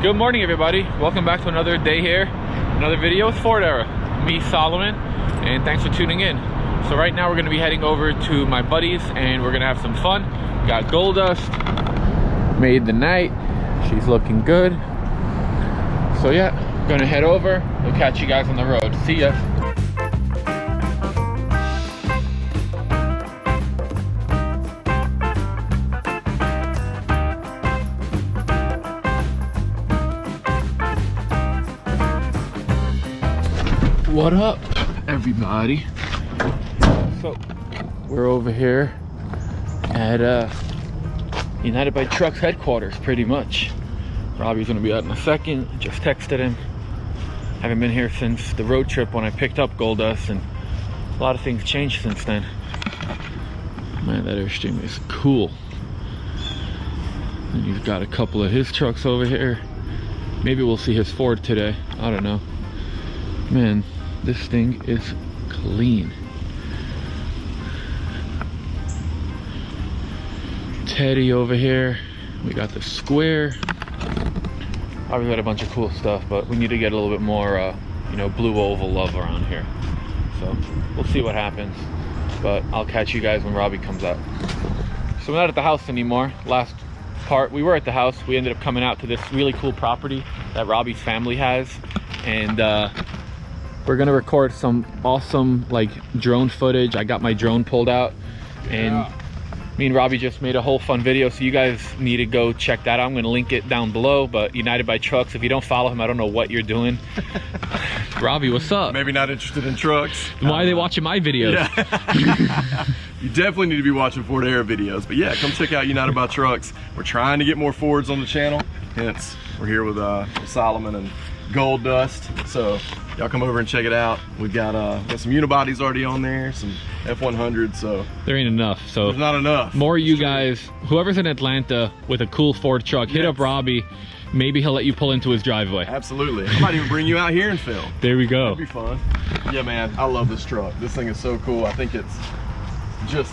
Good morning, everybody. Welcome back to another day here, another video with Ford Era. Me, Solomon, and thanks for tuning in. So right now we're going to be heading over to my buddies and we're going to have some fun. We got Gold Dust, made the night. She's looking good. So yeah, going to head over. We'll catch you guys on the road. See ya. What up, everybody? So we're over here at United by Trucks headquarters, pretty much. Robbie's gonna be out in a second. Just texted him. Haven't been here since the road trip when I picked up Gold Dust, and a lot of things changed since then. Man, that Airstream is cool. And he's got a couple of his trucks over here. Maybe we'll see his Ford today. I don't know. Man, this thing is clean. Teddy over here. We got the Square. Obviously got a bunch of cool stuff, but we need to get a little bit more, you know, blue oval love around here. So we'll see what happens. But I'll catch you guys when Robbie comes out. So we're not at the house anymore. Last part, we were at the house. We ended up coming out to this really cool property that Robbie's family has, and we're gonna record some awesome like drone footage. I got my drone pulled out, and me and Robbie just made a whole fun video, so you guys need to go check that out. I'm gonna link it down below. But United by Trucks, if you don't follow him, I don't know what you're doing. Robbie, what's up? Maybe not interested in trucks. Why are they watching my videos? Yeah. You definitely need to be watching Ford Era videos. But yeah, come check out United by Trucks. We're trying to get more Fords on the channel. Hence, we're here with Solomon and Gold Dust. So y'all come over and check it out. We've got some unibodies already on there, some F100. So there ain't enough. So there's not enough. More you guys, whoever's in Atlanta with a cool Ford truck, hit up Robbie. Maybe he'll let you pull into his driveway. Absolutely. I might even bring you out here and film. There we go. That'd be fun. Yeah, man, I love this truck. This thing is so cool. I think it's just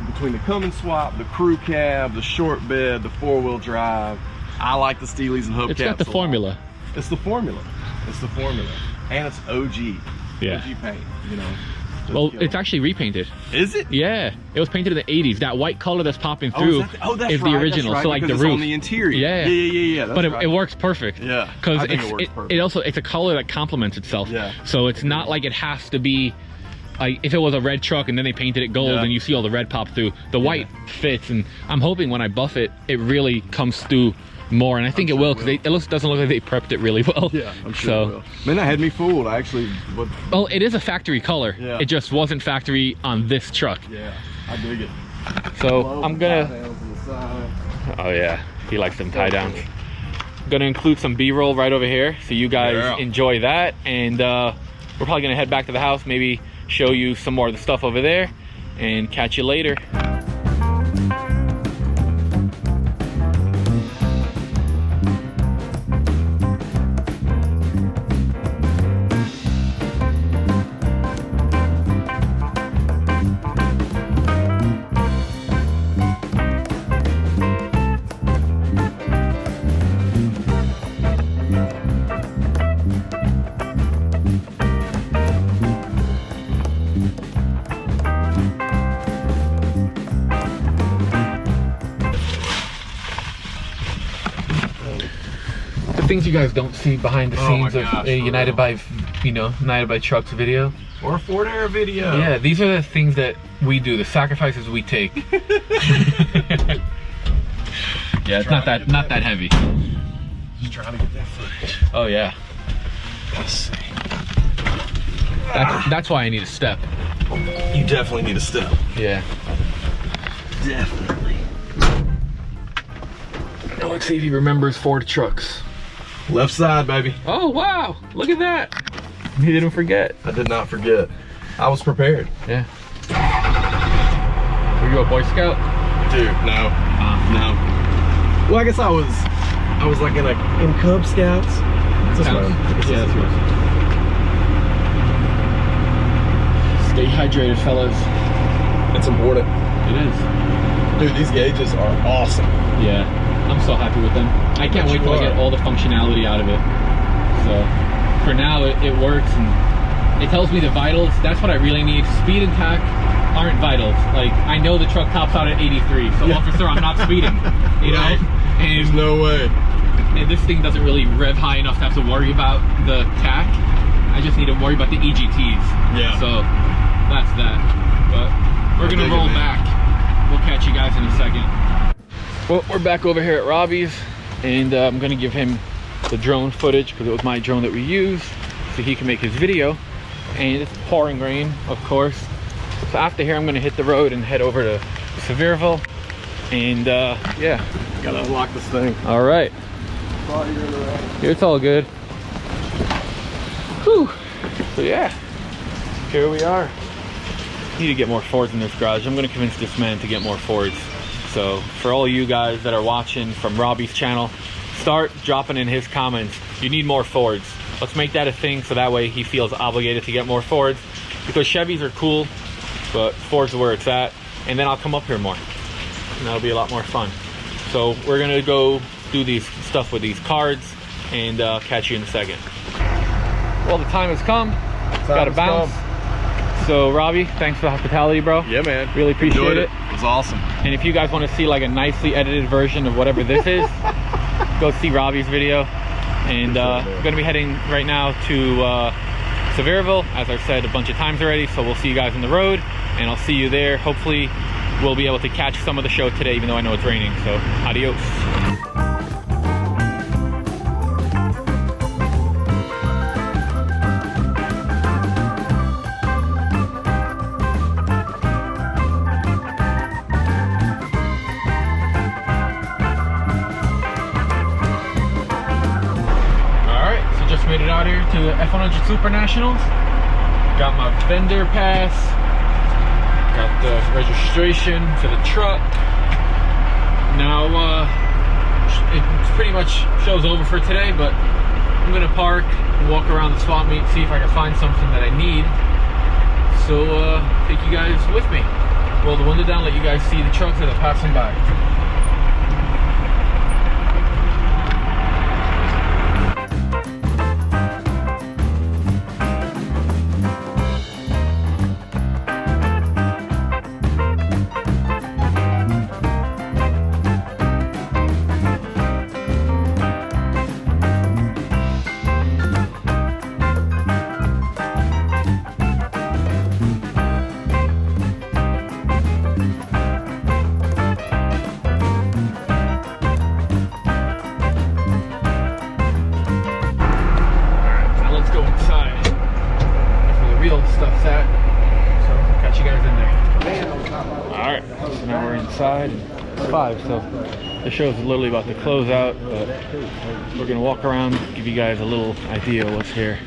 between the come and swap, the crew cab, the short bed, the four-wheel drive. I like the Steelies and hubcaps. It's got the formula. It's the formula. It's the formula. And it's OG. Yeah. OG paint, you know. Well, it's actually repainted. Is it? Yeah. It was painted in the 80s. That white color that's popping through is the original. Right, so like the it's roof. on the interior. Yeah. That's but right. it works perfect. Yeah. Because it also it's a color that complements itself. Yeah. So it's not like it has to be like if it was a red truck and then they painted it gold and you see all the red pop through. The white fits, and I'm hoping when I buff it, it really comes through more, and I think it will, because it doesn't look like they prepped it really well. Yeah, I'm sure it will. Man, that had me fooled. I actually well, it is a factory color. Yeah. It just wasn't factory on this truck. Yeah, I dig it. So I'm gonna oh yeah, he likes them tie downs. I'm gonna include some B-roll right over here so you guys enjoy that, and we're probably gonna head back to the house, maybe show you some more of the stuff over there, and catch you later. Things you guys don't see behind the scenes of a United by Trucks video or a Ford Era video. Yeah, these are the things that we do, the sacrifices we take. Yeah, it's not that heavy. Just trying to get that footage. Oh yeah. Let's see. That's why I need a step. You definitely need a step. Yeah. Definitely. Now let's see if he remembers Ford trucks. Left side, baby. Oh wow, look at that. He didn't forget. I did not forget. I was prepared. Yeah. Were you a Boy Scout? Dude, no. No. Well, I guess I was like in Cub Scouts. That's right. Yeah, that's right. Stay hydrated, fellas. It's important. It is. Dude, these gauges are awesome. Yeah, I'm so happy with them. I can't wait till I get all the functionality out of it. So for now, it works, and it tells me the vitals. That's what I really need. Speed and tack aren't vitals. Like, I know the truck tops out at 83, so officer, I'm not speeding, you know? And there's no way. And this thing doesn't really rev high enough to have to worry about the tack. I just need to worry about the EGTs. Yeah. So that's that. But we're gonna roll back. We'll catch you guys in a second. Well, we're back over here at Robbies, and I'm gonna give him the drone footage because it was my drone that we used, so he can make his video. And it's pouring rain, of course. So after here, I'm gonna hit the road and head over to Sevierville. And yeah, Gotta unlock this thing. All right. It's all good. Whew. So yeah, here we are. Need to get more Fords in this garage. I'm gonna convince this man to get more Fords. So for all you guys that are watching from Robbies' channel, start dropping in his comments. You need more Fords. Let's make that a thing so that way he feels obligated to get more Fords. Because Chevys are cool, but Fords are where it's at. And then I'll come up here more. And that'll be a lot more fun. So we're gonna go do these stuff with these cards and catch you in a second. Well, the time has come. Gotta bounce. So Robbie, thanks for the hospitality, bro. Yeah, man. Really appreciate it. It was awesome. And if you guys want to see like a nicely edited version of whatever this is, go see Robbie's video. And we're gonna be heading right now to Sevierville, as I've said a bunch of times already. So we'll see you guys on the road, and I'll see you there. Hopefully we'll be able to catch some of the show today, even though I know it's raining. So adios. Made it out here to the F100 Supernationals. Got my vendor pass. Got the registration for the truck. Now it pretty much show's over for today, but I'm gonna park and walk around the swap meet, see if I can find something that I need. So take you guys with me. Roll the window down, let you guys see the trucks that are passing by. Stuff's at, so catch you guys in there. All right, so now we're inside. It's 5, so the show's literally about to close out, but we're gonna walk around, give you guys a little idea of what's here.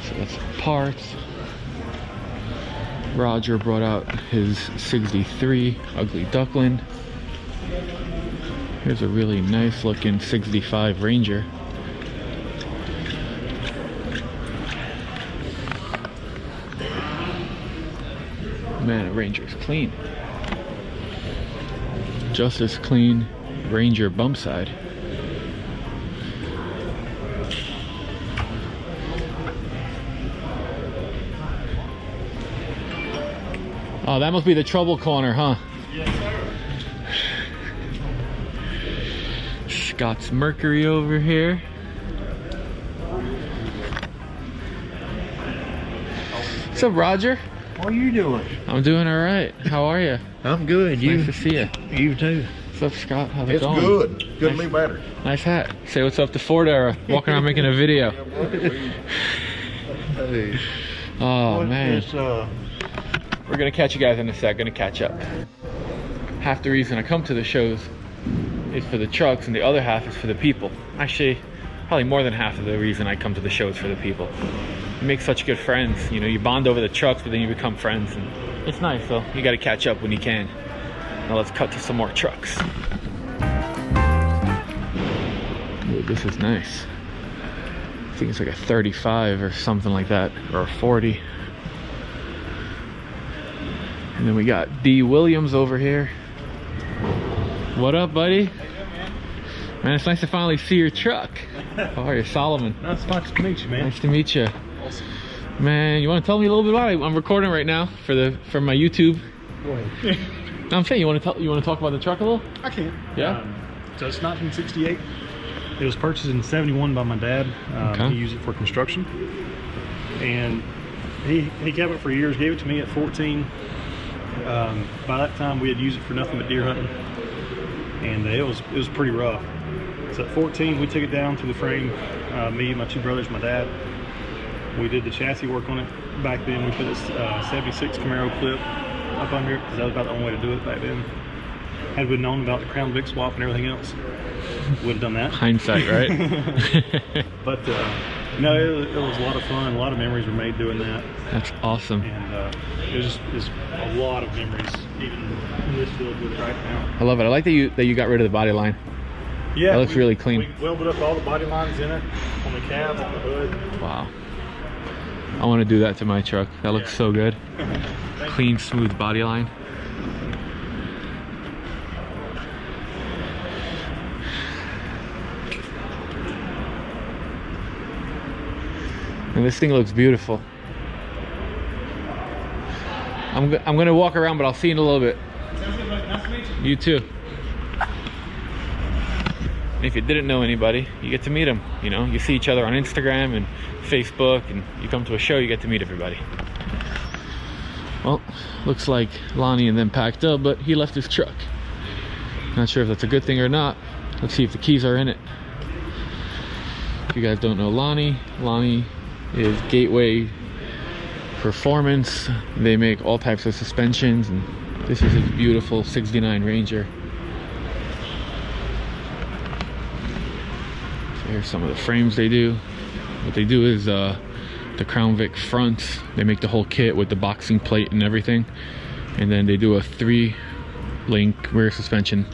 So that's parts. Roger brought out his 63 Ugly Duckling. Here's a really nice looking 65 Ranger. Man, a Ranger's clean. Just as clean Ranger bump side. Oh, that must be the trouble corner, huh? Yes, sir. Scott's Mercury over here. What's up, Roger? What are you doing? I'm doing all right. How are you? I'm good. Nice to see you. You too. What's up, Scott? How's it It's going? good. Couldn't Nice. be better. Nice hat. Say what's up to Ford Era. Walking around making a video. Hey, Oh, what man. is, We're going to catch you guys in a sec. Going to catch up. Half the reason I come to the shows is for the trucks, and the other half is for the people. Actually, probably more than half of the reason I come to the shows for the people. You make such good friends. You know, you bond over the trucks, but then you become friends. And it's nice, so you got to catch up when you can. Now let's cut to some more trucks. Ooh, this is nice. I think it's like a 35 or something like that, or a 40. And then we got D. Williams over here. What up, buddy? Man, it's nice to finally see your truck. How are you, Solomon? Nice to meet you, man. Nice to meet you. Awesome. Man, you want to tell me a little bit about it? I'm recording right now for my YouTube. Go ahead. No, I'm saying you want to talk about the truck a little? I can. Yeah. So it's 1968. It was purchased in '71 by my dad. Okay. He used it for construction, and he kept it for years. Gave it to me at 14. By that time, we had used it for nothing but deer hunting, and it was pretty rough. So at 14, we took it down to the frame. Me, my two brothers, my dad. We did the chassis work on it. Back then, we put a 76 Camaro clip up under it because that was about the only way to do it back then. Had we known about the Crown Vic swap and everything else, would have done that. Hindsight, right? But no, it was a lot of fun. A lot of memories were made doing that. That's awesome. And it's a lot of memories, even in this field with it right now. I love it. I like that you got rid of the body line. Yeah, that looks really clean. We welded up all the body lines in it, on the cabs, on the hood. Wow. I want to do that to my truck. That looks so good. Clean, smooth body line. And this thing looks beautiful. I'm gonna walk around, but I'll see you in a little bit. Sounds good, buddy. Nice to meet you. You too. And if you didn't know anybody, you get to meet them. You know, you see each other on Instagram and Facebook, and you come to a show, you get to meet everybody. Well, looks like Lonnie and them packed up, but he left his truck. Not sure if that's a good thing or not. Let's see if the keys are in it. If you guys don't know Lonnie is Gateway Performance. They make all types of suspensions, and this is a beautiful 69 Ranger. So here's some of the frames they do. What they do is the Crown Vic fronts, they make the whole kit with the boxing plate and everything, and then they do a 3-link rear suspension.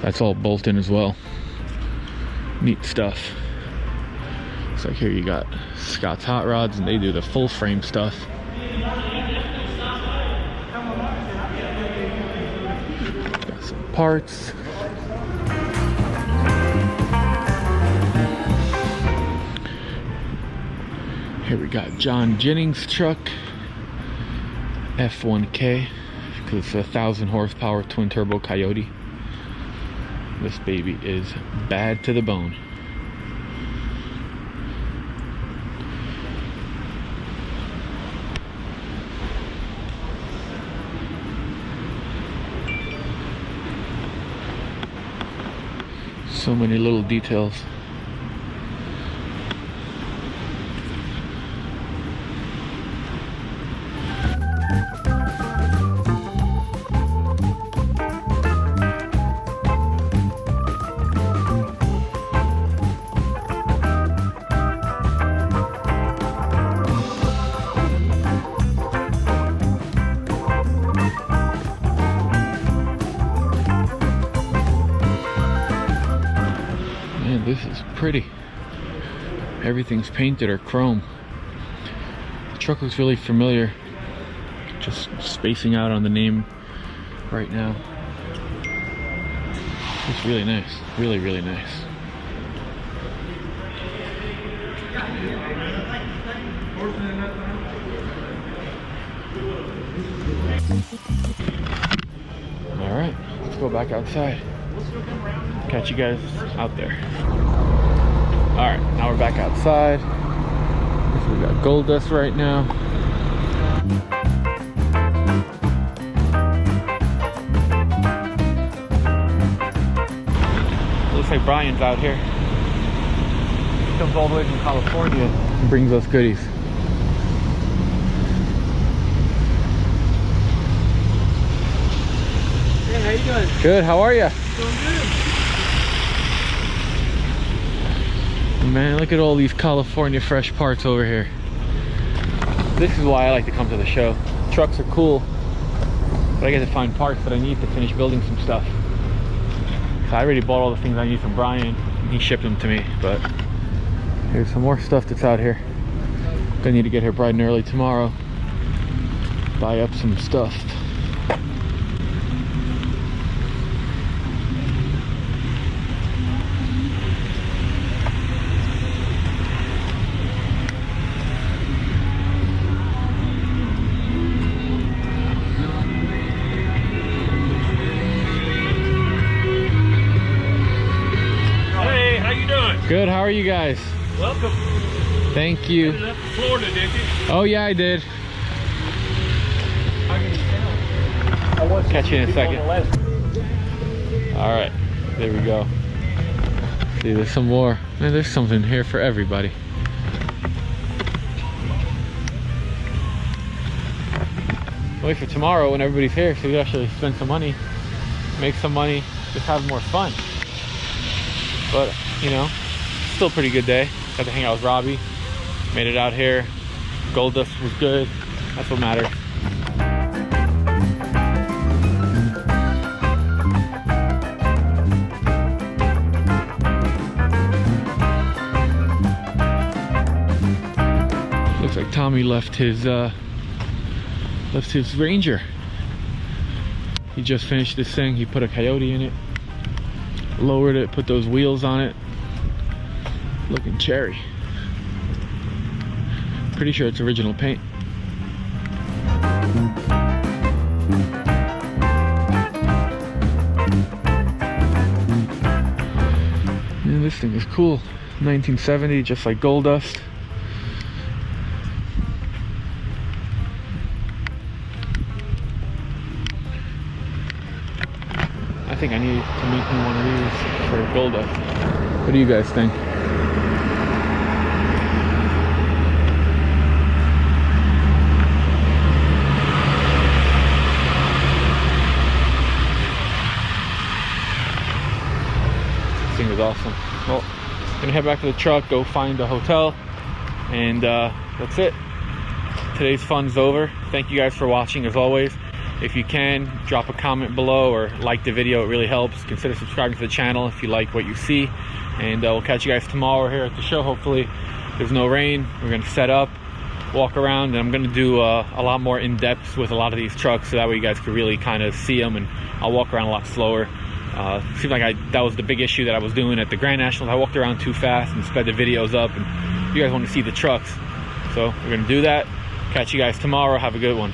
That's all bolt in as well. Neat stuff. So here you got Scott's Hot Rods, and they do the full frame stuff. Got some parts. Here we got John Jennings' truck, F100, because it's a 1,000 horsepower twin turbo Coyote. This baby is bad to the bone. So many little details. Man, this is pretty. Everything's painted or chrome. The truck looks really familiar. Just spacing out on the name right now. It's really nice. Really, really nice. All right, let's go back outside. Catch you guys out there. All right, now we're back outside. So we got gold dust right now. Looks like Brian's out here. He comes all the way from California and brings us goodies. Hey, how you doing? Good, how are you? Doing good. Man, look at all these California fresh parts over here. This is why I like to come to the show. Trucks are cool, but I get to find parts that I need to finish building some stuff. So I already bought all the things I need from Brian, and he shipped them to me, but here's some more stuff that's out here. Gonna need to get here bright and early tomorrow, buy up some stuff. Good, how are you guys? Welcome. Thank you. You left Florida, did you? Oh yeah, I did. I can tell. I was Catch you in a second. on the left. All right, there we go. See, there's some more. Man, there's something here for everybody. Wait for tomorrow when everybody's here so we actually spend some money, make some money, just have more fun. But, you know, still a pretty good day. Got to hang out with Robbie. Made it out here. Gold dust was good. That's what matters. Looks like Tommy left his Ranger. He just finished this thing. He put a Coyote in it, lowered it, put those wheels on it. Looking cherry. Pretty sure it's original paint. Man, this thing is cool. 1970, just like Gold Dust. I think I need to make me one of these for Gold Dust. What do you guys think? This thing is awesome. Well, I'm gonna head back to the truck, go find a hotel, and that's it. Today's fun's over. Thank you guys for watching as always. If you can, drop a comment below or like the video, it really helps. Consider subscribing to the channel if you like what you see. And we'll catch you guys tomorrow here at the show. Hopefully there's no rain. We're gonna set up, walk around, and I'm gonna do a lot more in-depth with a lot of these trucks so that way you guys can really kind of see them, and I'll walk around a lot slower. Seemed like that was the big issue that I was doing at the Grand Nationals. I walked around too fast and sped the videos up, and you guys want to see the trucks. So we're gonna do that. Catch you guys tomorrow. Have a good one.